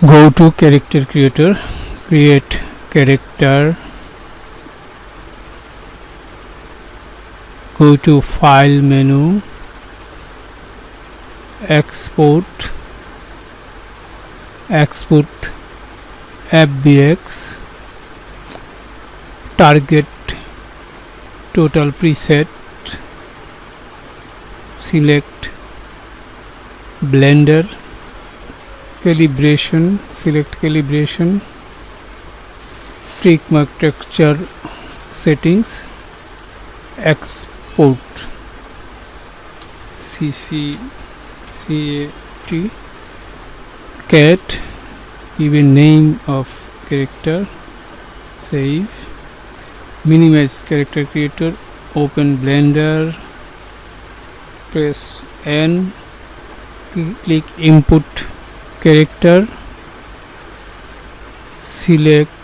Go to character creator, create character, go to file menu, export fbx, target total preset, select blender, calibration, select calibration, tick mark texture settings, export cat, give a name of character, save, minimize character creator, open blender, press N, click input character, select